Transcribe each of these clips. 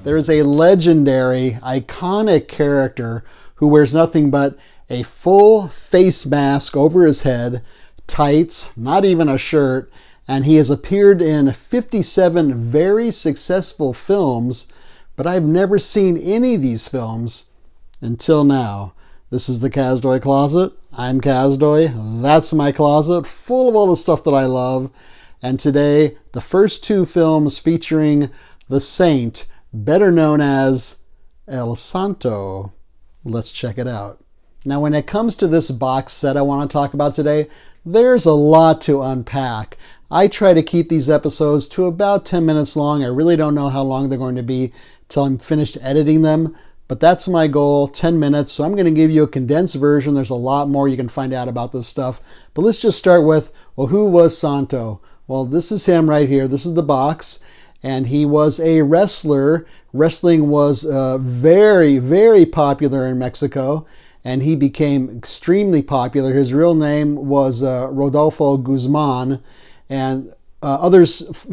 there is a legendary, iconic character who wears nothing but a full face mask over his head, tights, not even a shirt, and he has appeared in 57 very successful films, but I've never seen any of these films until now. This is the Kazdoy Closet. I'm Kazdoy. That's my closet, full of all the stuff that I love. And today, the first two films featuring the Saint, better known as El Santo. Let's check it out. Now, when it comes to this box set I want to talk about today, there's a lot to unpack. I try to keep these episodes to about 10 minutes long. I really don't know how long they're going to be till I'm finished editing them, but that's my goal, 10 minutes. So I'm going to give you a condensed version. There's a lot more you can find out about this stuff. But let's just start with, well, who was Santo? Well, this is him right here. This is the box. And he was a wrestler. Wrestling was very, very popular in Mexico. And he became extremely popular. His real name was Rodolfo Guzman. And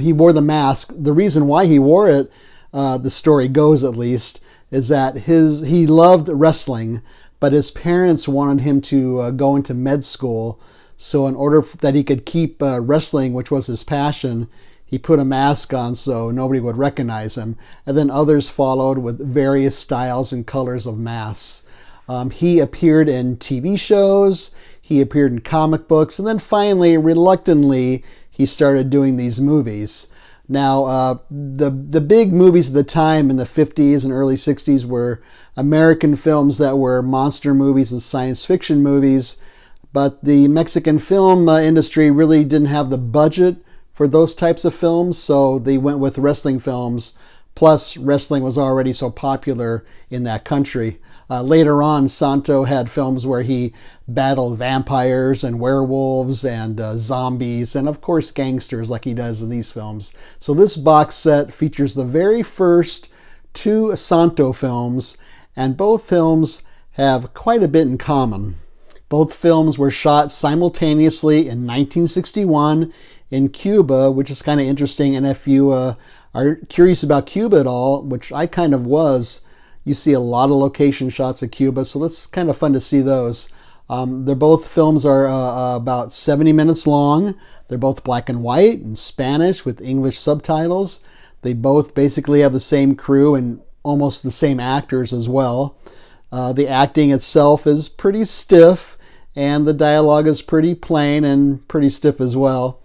he wore the mask. The reason why he wore it, the story goes at least, is that he loved wrestling, but his parents wanted him to go into med school. So in order that he could keep wrestling, which was his passion, he put a mask on so nobody would recognize him. And then others followed with various styles and colors of masks. He appeared in TV shows, he appeared in comic books, and then finally, reluctantly, he started doing these movies. Now, the big movies of the time in the 50s and early 60s were American films that were monster movies and science fiction movies, but the Mexican film industry really didn't have the budget for those types of films, so they went with wrestling films. Plus, wrestling was already so popular in that country. Later on, Santo had films where he battled vampires and werewolves and zombies and, of course, gangsters like he does in these films. So this box set features the very first two Santo films, and both films have quite a bit in common. Both films were shot simultaneously in 1961 in Cuba, which is kind of interesting. And if you are curious about Cuba at all, which I kind of was, you see a lot of location shots of Cuba, so that's kind of fun to see those. Both films are about 70 minutes long. They're both black and white in Spanish with English subtitles. They both basically have the same crew and almost the same actors as well. The acting itself is pretty stiff, and the dialogue is pretty plain and pretty stiff as well.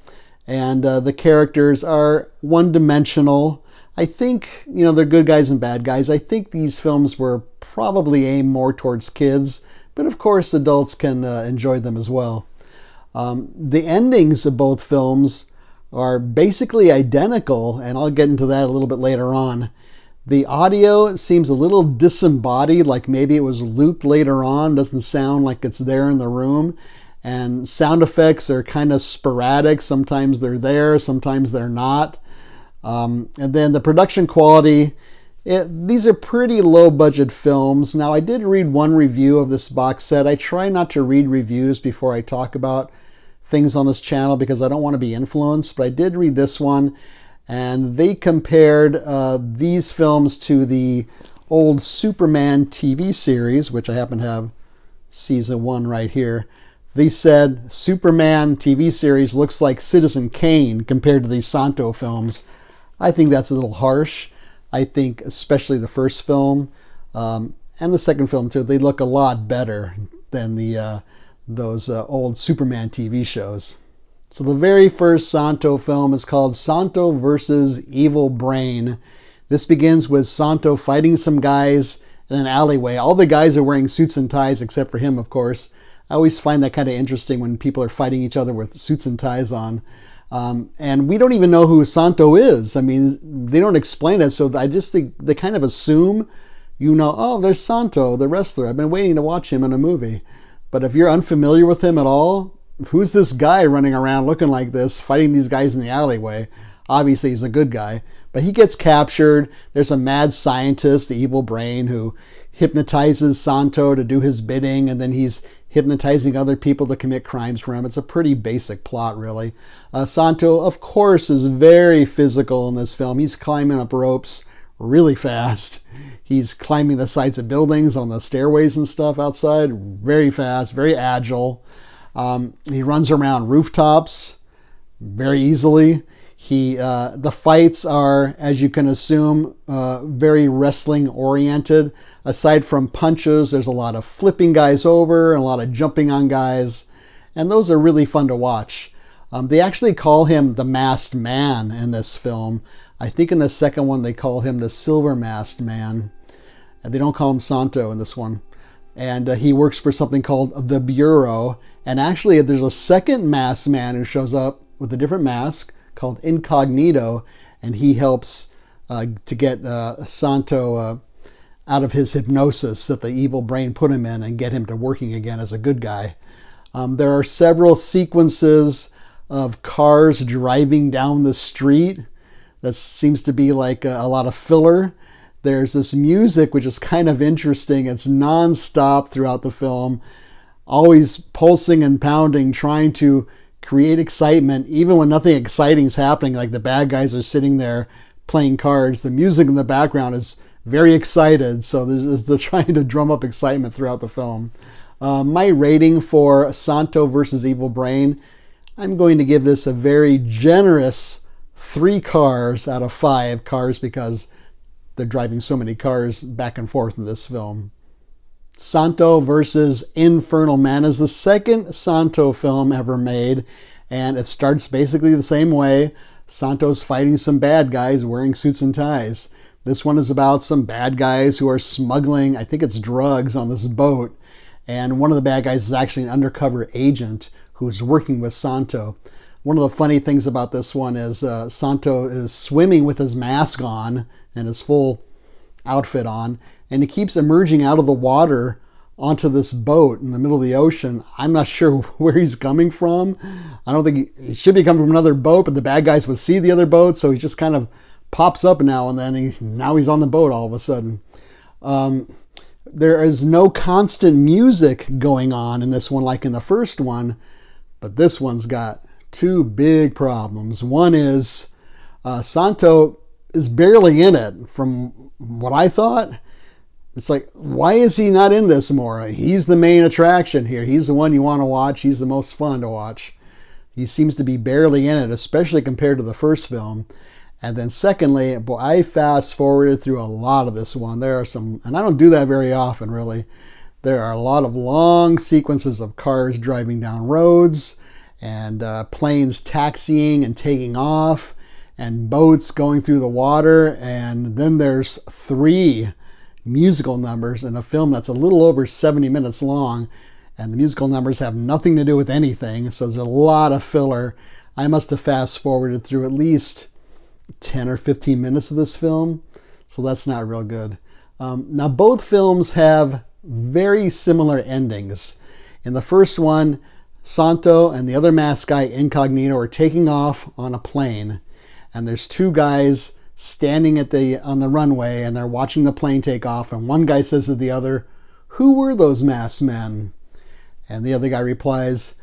And the characters are one-dimensional. I think, they're good guys and bad guys. I think these films were probably aimed more towards kids, but of course adults can enjoy them as well. The endings of both films are basically identical, and I'll get into that a little bit later on. The audio seems a little disembodied, like maybe it was looped later on, doesn't sound like it's there in the room. And sound effects are kind of sporadic. Sometimes they're there, sometimes they're not. And then the production quality, these are pretty low budget films. Now, I did read one review of this box set. I try not to read reviews before I talk about things on this channel because I don't want to be influenced, but I did read this one, and they compared these films to the old Superman TV series, which I happen to have season 1 right here. They said Superman TV series looks like Citizen Kane compared to these Santo films. I think that's a little harsh. I think especially the first film and the second film too, they look a lot better than those old Superman TV shows. So the very first Santo film is called Santo versus Evil Brain. This begins with Santo fighting some guys in an alleyway. All the guys are wearing suits and ties except for him, of course. I always find that kind of interesting when people are fighting each other with suits and ties on. And we don't even know who Santo is. I mean, they don't explain it, so I just think they kind of assume, oh, there's Santo, the wrestler. I've been waiting to watch him in a movie. But if you're unfamiliar with him at all, who's this guy running around looking like this, fighting these guys in the alleyway? Obviously, he's a good guy. But he gets captured. There's a mad scientist, the evil brain, who hypnotizes Santo to do his bidding, and then he's hypnotizing other people to commit crimes for him. It's a pretty basic plot, really. Santo, of course, is very physical in this film. He's climbing up ropes really fast. He's climbing the sides of buildings on the stairways and stuff outside, very fast, very agile. He runs around rooftops very easily. The fights are, as you can assume, very wrestling oriented. Aside from punches, there's a lot of flipping guys over and a lot of jumping on guys, and those are really fun to watch. They actually call him the Masked Man in this film. I think in the second one they call him the Silver Masked Man. And they don't call him Santo in this one. And he works for something called the Bureau. And actually there's a second masked man who shows up with a different mask called Incognito, and he helps to get Santo out of his hypnosis that the evil brain put him in and get him to working again as a good guy. There are several sequences of cars driving down the street. That seems to be like a lot of filler. There's this music which is kind of interesting. It's non-stop throughout the film, always pulsing and pounding, trying to create excitement, even when nothing exciting is happening, like the bad guys are sitting there playing cards. The music in the background is very excited, so they're trying to drum up excitement throughout the film. My rating for Santo versus Evil Brain, I'm going to give this a very generous 3 cars out of 5 cars because they're driving so many cars back and forth in this film. Santo versus Infernal Man is the second Santo film ever made, and it starts basically the same way. Santo's fighting some bad guys wearing suits and ties. This one is about some bad guys who are smuggling, I think it's drugs, on this boat, and one of the bad guys is actually an undercover agent who's working with Santo. One of the funny things about this one is Santo is swimming with his mask on and his full outfit on, and he keeps emerging out of the water onto this boat in the middle of the ocean. I'm not sure where he's coming from. I don't think he should be coming from another boat, but the bad guys would see the other boat, so he just kind of pops up now and then. Now he's on the boat all of a sudden. There is no constant music going on in this one like in the first one, but this one's got 2 big problems. One is Santo is barely in it from what I thought. It's like, why is he not in this more? He's the main attraction here. He's the one you want to watch. He's the most fun to watch. He seems to be barely in it, especially compared to the first film. And then secondly, I fast forwarded through a lot of this one. There are some, and I don't do that very often really. There are a lot of long sequences of cars driving down roads and planes taxiing and taking off and boats going through the water. And then there's 3 musical numbers in a film that's a little over 70 minutes long, and the musical numbers have nothing to do with anything, so there's a lot of filler. I must have fast forwarded through at least 10 or 15 minutes of this film, so that's not real good. Now both films have very similar endings. In the first one, Santo and the other masked guy, Incognito, are taking off on a plane, and there's 2 guys standing on the runway, and they're watching the plane take off, and one guy says to the other, "Who were those masked men?" And the other guy replies,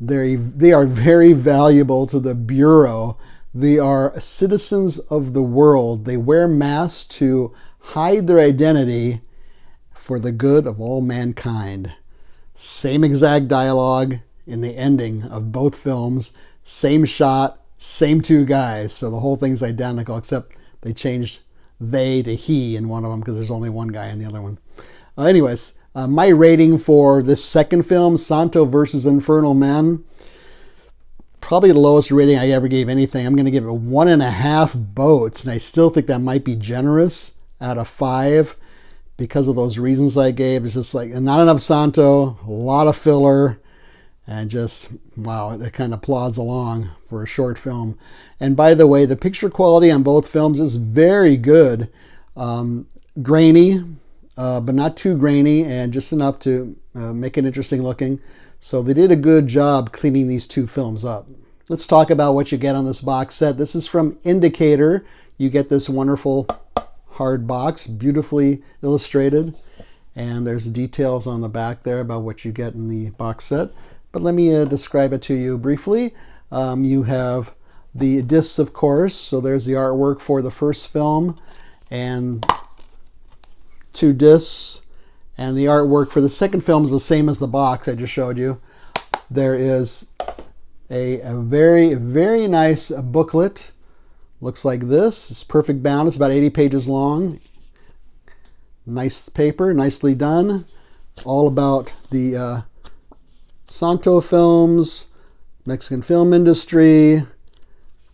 they are very valuable to the Bureau. They are citizens of the world. They wear masks to hide their identity for the good of all mankind. Same exact dialogue in the ending of both films, same shot, same 2 guys, so the whole thing's identical, except they changed they to he in one of them because there's only one guy in the other one. Anyways, my rating for this second film, Santo versus Infernal Man, probably the lowest rating I ever gave anything. I'm going to give it 1.5 boats, and I still think that might be generous out of 5 because of those reasons I gave. It's just like not enough Santo, a lot of filler, and just, wow, it kind of plods along for a short film. And by the way, the picture quality on both films is very good. Grainy, but not too grainy, and just enough to make it interesting looking. So they did a good job cleaning these 2 films up. Let's talk about what you get on this box set. This is from Indicator. You get this wonderful hard box, beautifully illustrated. And there's details on the back there about what you get in the box set. But let me describe it to you briefly. You have the discs, of course. So there's the artwork for the first film. and 2 discs. And the artwork for the second film is the same as the box I just showed you. There is a very, very nice booklet. Looks like this. It's perfect bound. It's about 80 pages long. Nice paper, nicely done. All about the Santo films, Mexican film industry,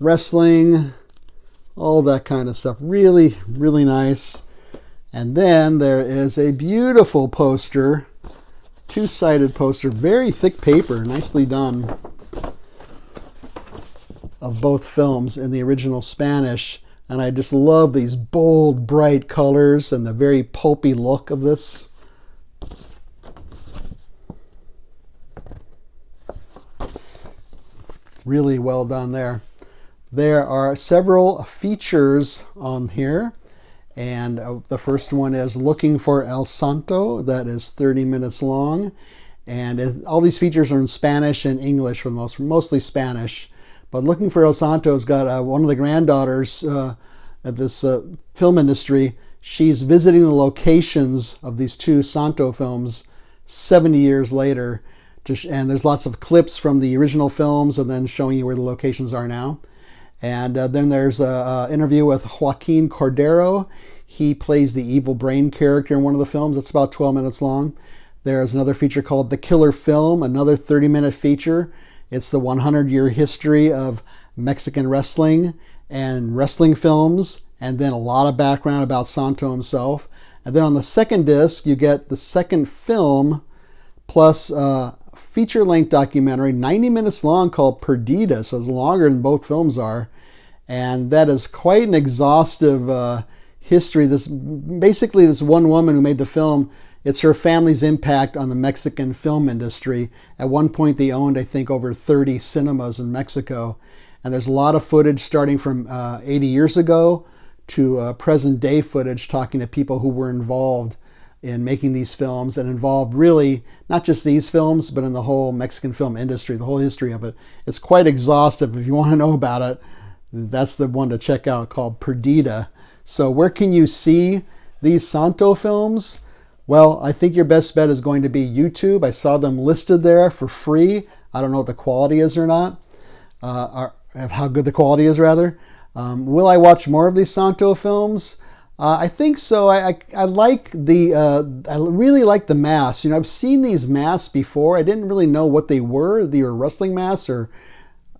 wrestling, all that kind of stuff. Really, really nice. And then there is a beautiful poster, 2-sided poster, very thick paper, nicely done, of both films in the original Spanish. And I just love these bold, bright colors and the very pulpy look of this. Really well done there. There are several features on here. And the first one is Looking for El Santo. That is 30 minutes long. And all these features are in Spanish and English, for mostly Spanish. But Looking for El Santo's got one of the granddaughters at this film industry. She's visiting the locations of these 2 Santo films 70 years later. And there's lots of clips from the original films and then showing you where the locations are now. And then there's an interview with Joaquin Cordero. He plays the evil brain character in one of the films. It's about 12 minutes long. There's another feature called The Killer Film, another 30-minute feature. It's the 100-year history of Mexican wrestling and wrestling films, and then a lot of background about Santo himself. And then on the second disc, you get the second film plus a feature-length documentary, 90 minutes long, called Perdida, so it's longer than both films are. And that is quite an exhaustive history. Basically, this one woman who made the film, it's her family's impact on the Mexican film industry. At one point, they owned, I think, over 30 cinemas in Mexico. And there's a lot of footage starting from 80 years ago to present-day footage talking to people who were involved in making these films and involved really not just these films, but in the whole Mexican film industry, the whole history of it. It's quite exhaustive. If you want to know about it, that's the one to check out, called Perdida. So where can you see these Santo films? Well, I think your best bet is going to be YouTube. I saw them listed there for free. I don't know what the quality is or not, or how good the quality is rather. Will I watch more of these Santo films? I think so. I like I really like the masks. I've seen these masks before. I didn't really know what they were. They were wrestling masks, or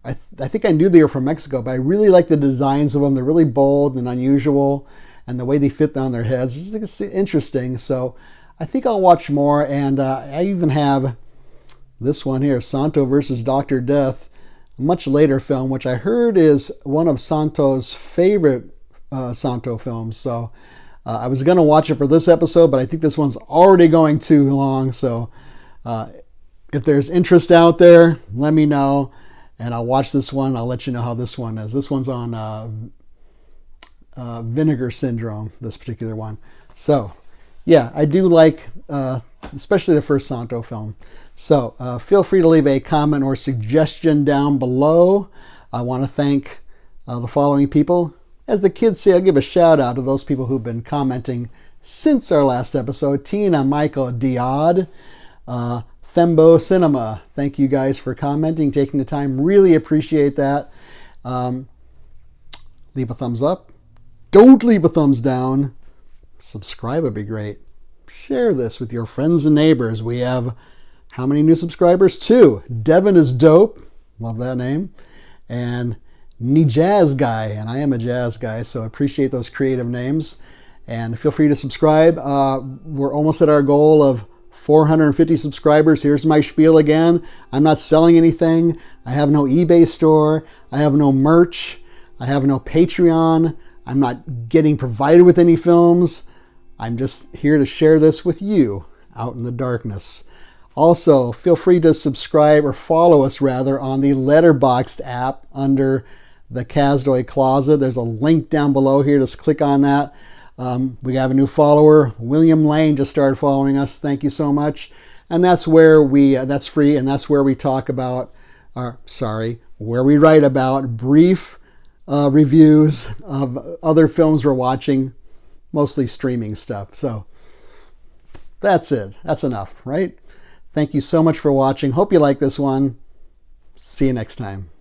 I think I knew they were from Mexico, but I really like the designs of them. They're really bold and unusual, and the way they fit on their heads. I just think it's interesting. So I think I'll watch more. And I even have this one here, Santo versus Dr. Death, a much later film, which I heard is one of Santo's favorite Santo films. So I was going to watch it for this episode, but I think this one's already going too long. So if there's interest out there, let me know, and I'll watch this one. I'll let you know how this one is. This one's on Vinegar Syndrome, this particular one. So yeah, I do like especially the first Santo film. So feel free to leave a comment or suggestion down below. I want to thank the following people. As the kids say, I'll give a shout out to those people who've been commenting since our last episode. Tina, Michael, Diod, Thembo Cinema. Thank you guys for commenting, taking the time. Really appreciate that. Leave a thumbs up. Don't leave a thumbs down. Subscribe would be great. Share this with your friends and neighbors. We have how many new subscribers? 2. Devin is dope. Love that name. And Jazz Guy, and I am a jazz guy, so I appreciate those creative names. And feel free to subscribe. We're almost at our goal of 450 subscribers. Here's my spiel again. I'm not selling anything. I have no eBay store. I have no merch. I have no Patreon. I'm not getting provided with any films. I'm just here to share this with you out in the darkness. Also, feel free to subscribe or follow us rather on the Letterboxd app under the Kazdoy Closet. There's a link down below here. Just click on that. We have a new follower. William Lane just started following us. Thank you so much. And that's where that's free, and that's where we talk about, where we write about brief reviews of other films we're watching mostly streaming stuff. So that's it. That's enough, right? Thank you so much for watching. Hope you like this one. See you next time.